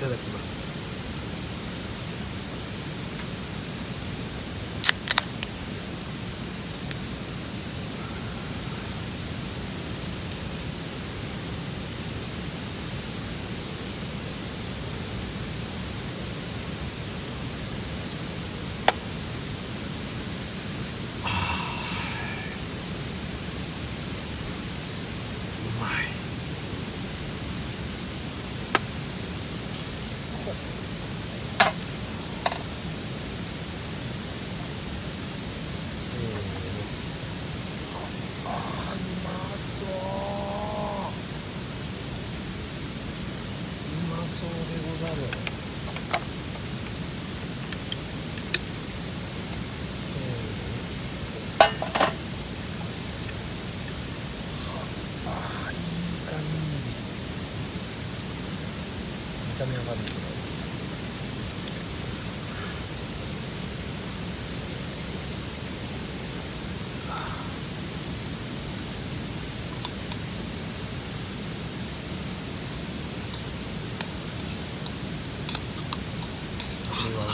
ただきます。見た目は悪いけどこれはう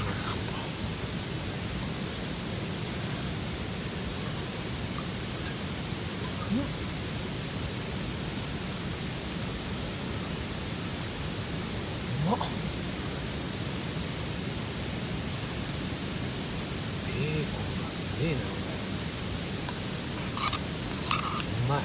まそう。ベーコンがすげえな、うまい。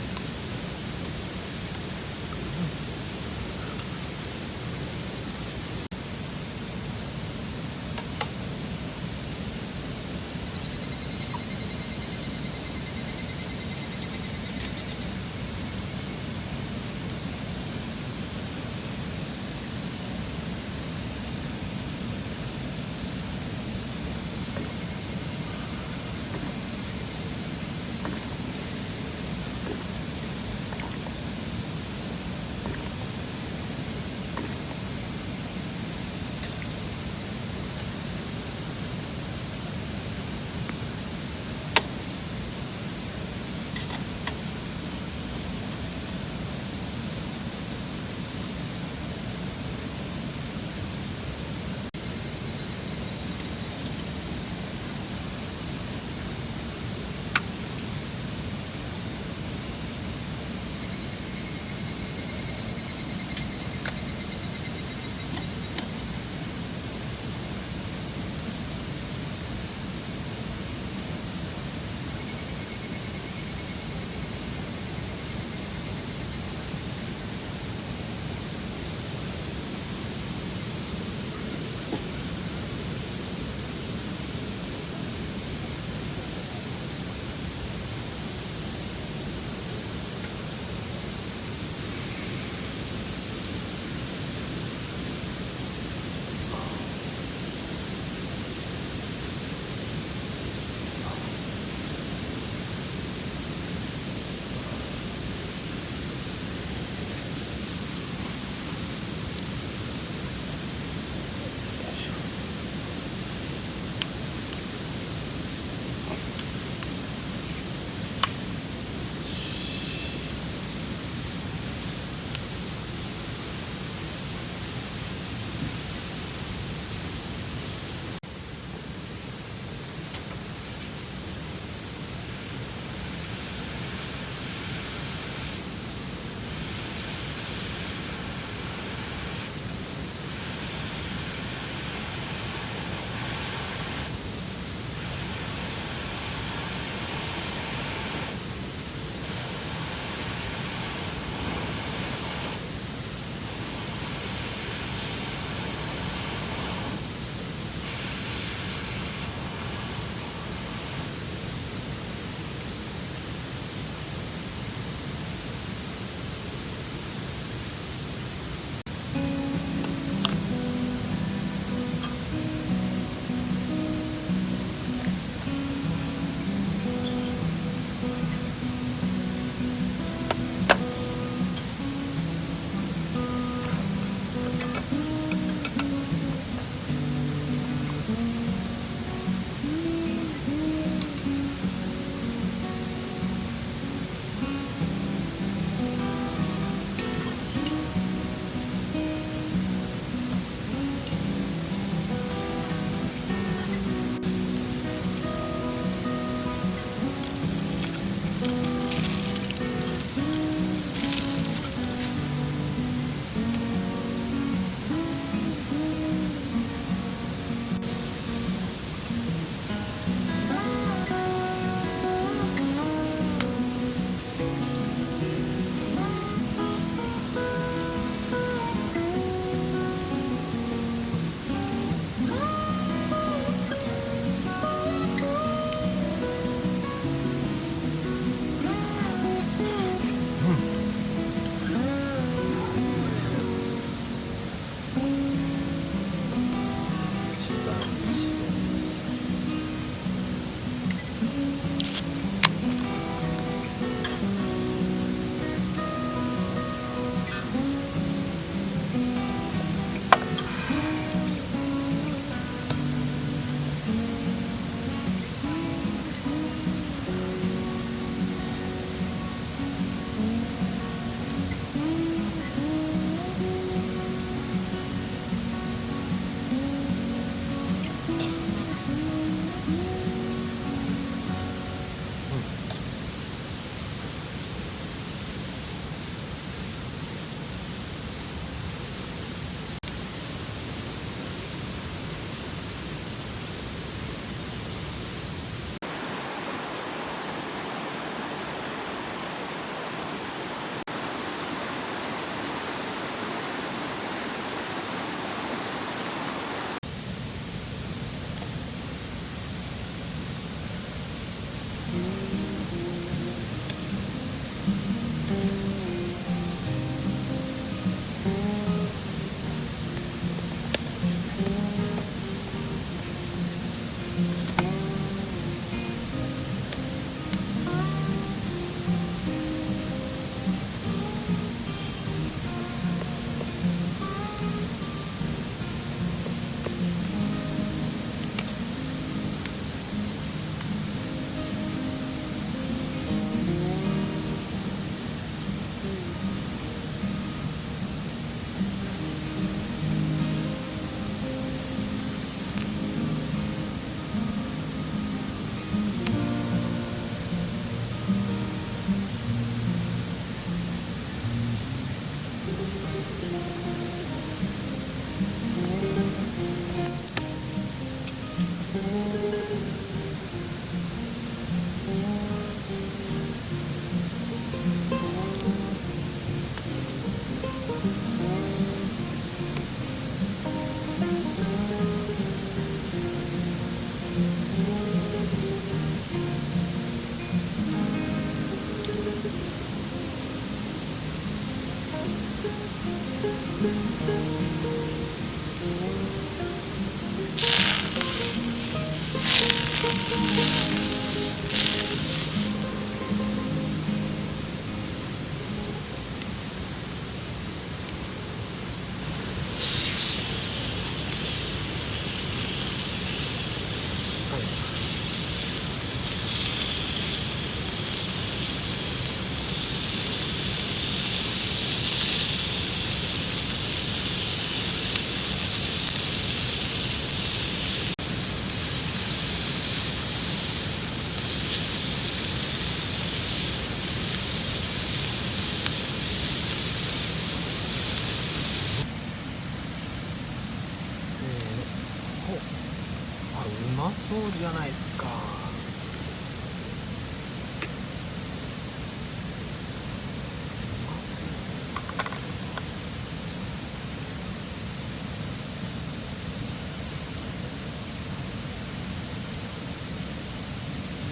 うまそうじゃないですか。う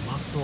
まそう。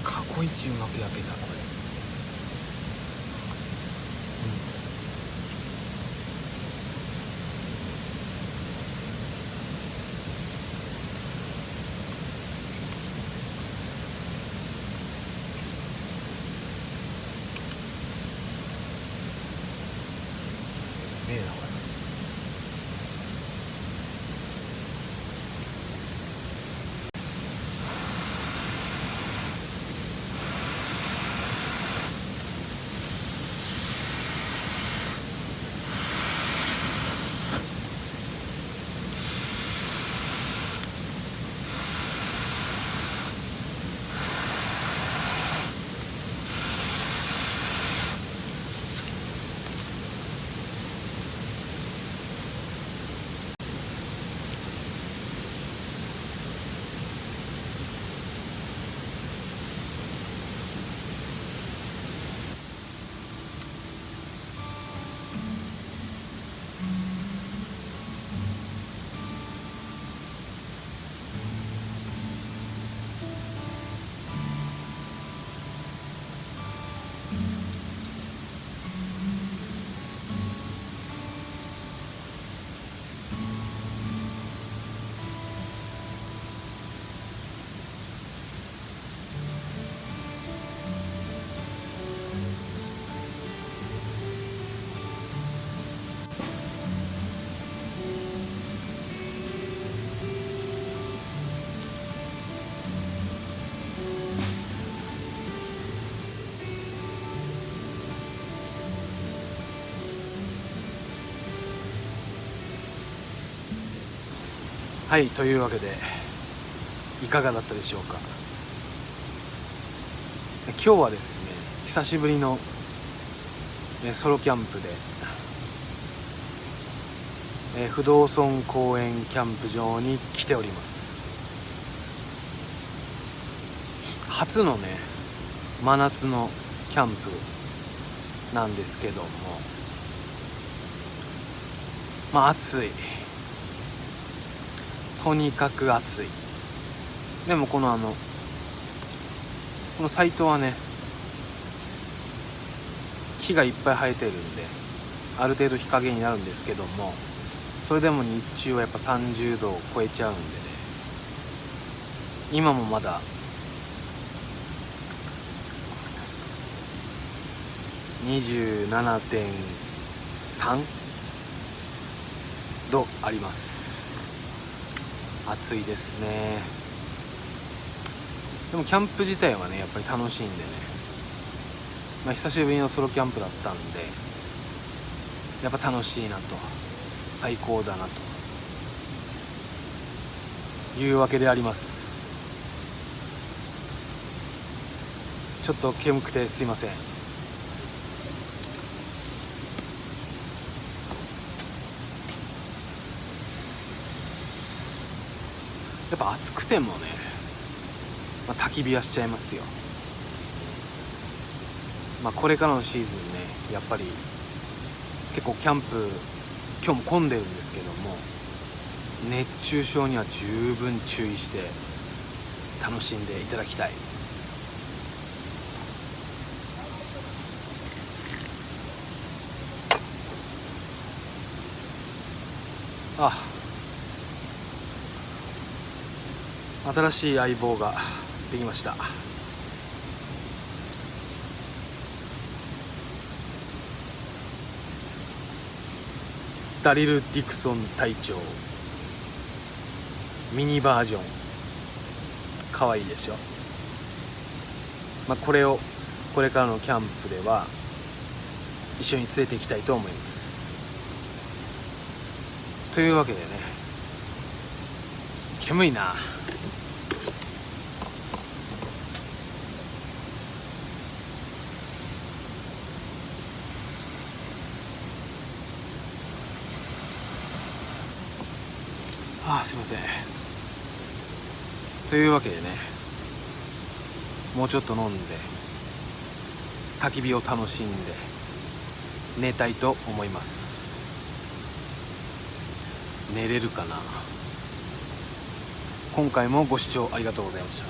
過去一うまく焼けたこれ。ねえなこれ。はい、というわけでいかがだったでしょうか。今日はですね、久しぶりのソロキャンプで不動尊公園キャンプ場に来ております。初のね真夏のキャンプなんですけども、まあ暑い、とにかく暑い。でもこのサイトはね、木がいっぱい生えてるんである程度日陰になるんですけども、それでも日中はやっぱ30度を超えちゃうんでね、今もまだ27.3 度あります。暑いですね。でもキャンプ自体はねやっぱり楽しいんでね、久しぶりのソロキャンプだったんで、やっぱ楽しいなと、最高だなというわけであります。ちょっと煙くてすいません。やっぱ暑くてもね、焚き火はしちゃいますよ。これからのシーズンね、やっぱり結構キャンプ今日も混んでるんですけども、熱中症には十分注意して楽しんでいただきたい。新しい相棒ができました。ダリル・ディクソン隊長ミニバージョン、かわいいでしょ。これをこれからのキャンプでは一緒に連れて行きたいと思います。というわけでね、煙いな。すいません。というわけでね、もうちょっと飲んで焚き火を楽しんで寝たいと思います。寝れるかな。今回もご視聴ありがとうございました。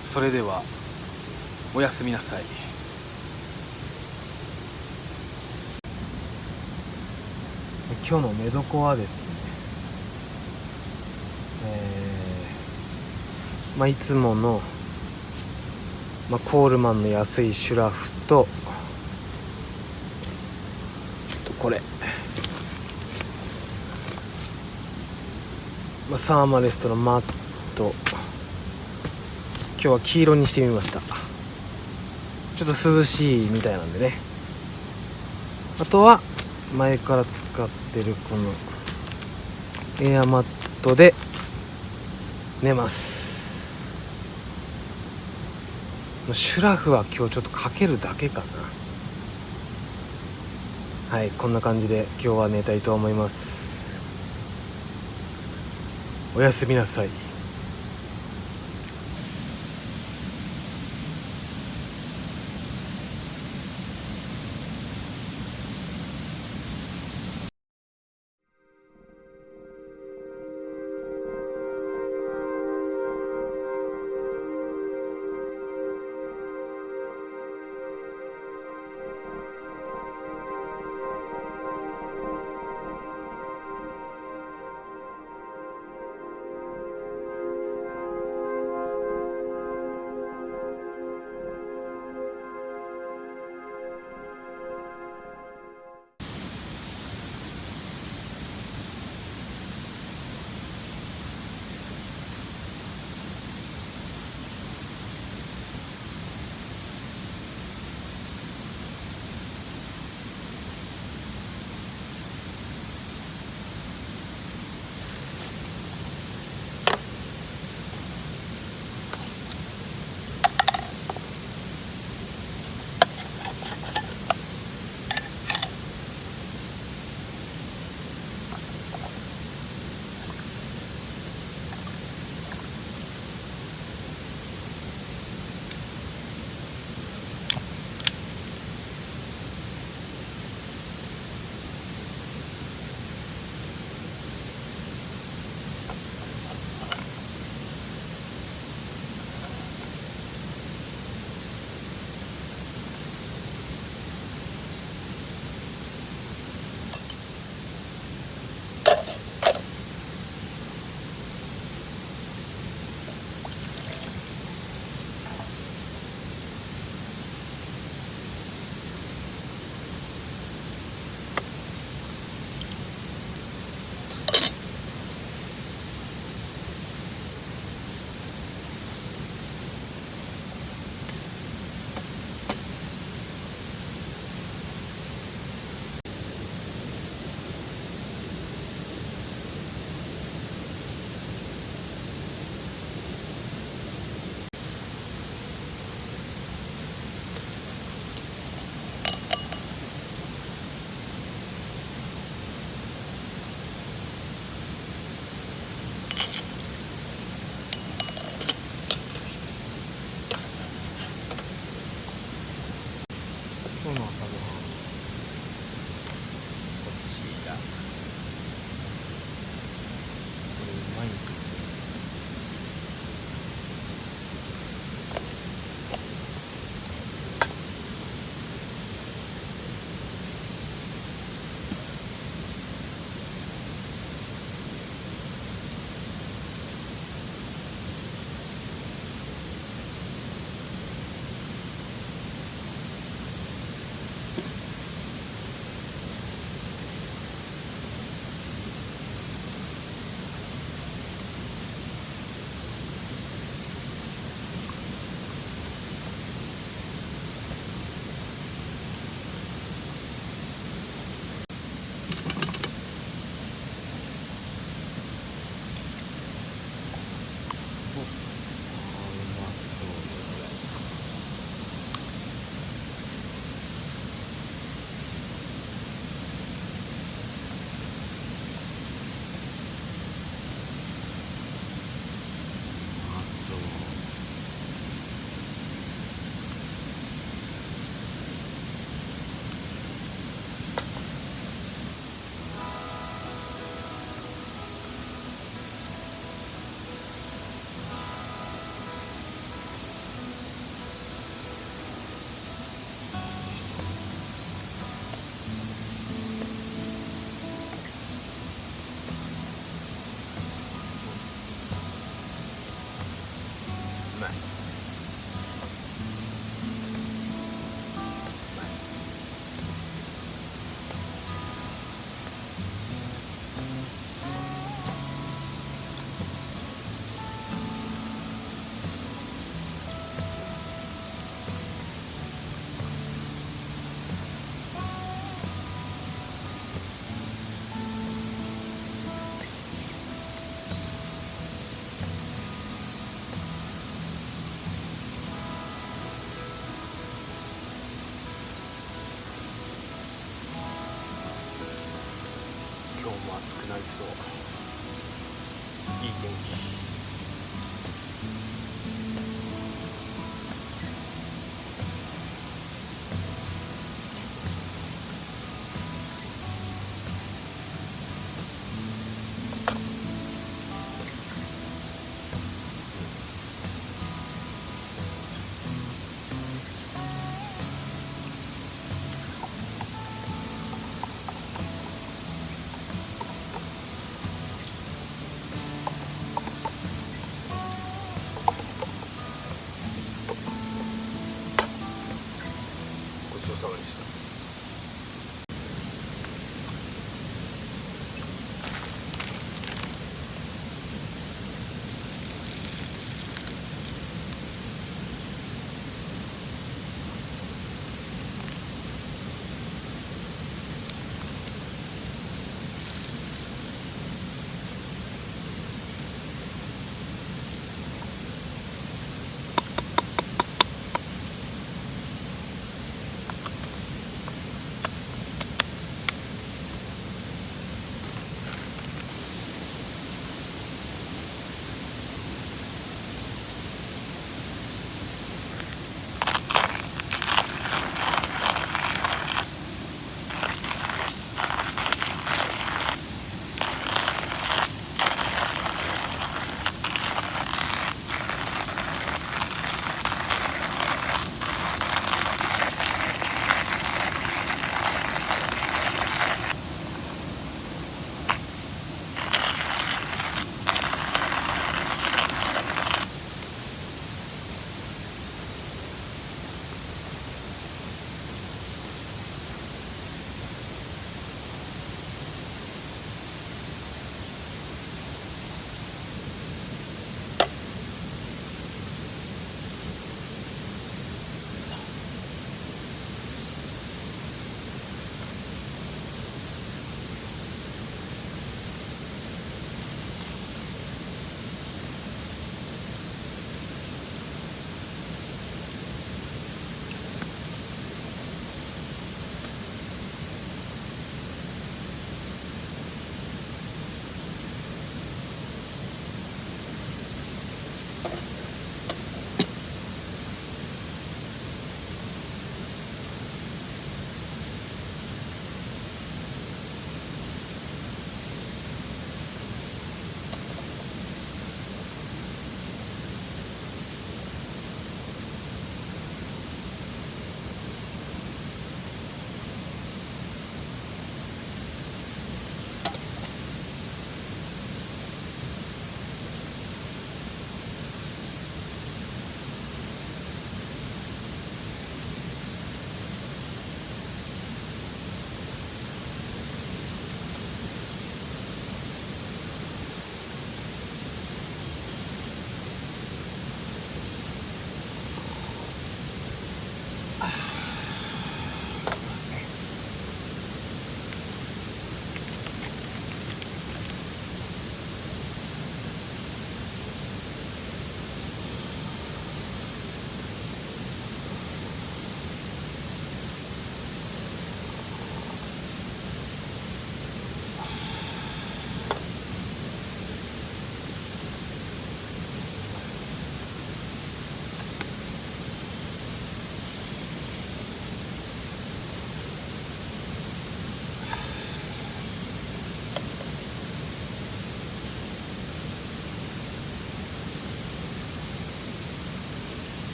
それではおやすみなさい。今日の寝床はですね、いつもの、コールマンの安いシュラフと、これ、サーマレストのマット、今日は黄色にしてみました。ちょっと涼しいみたいなんでね。あとは前から使ってるこのエアマットで寝ます。シュラフは今日ちょっとかけるだけかな。はい、こんな感じで今日は寝たいと思います。おやすみなさい。ない。今日も暑くなりそう。いい天気。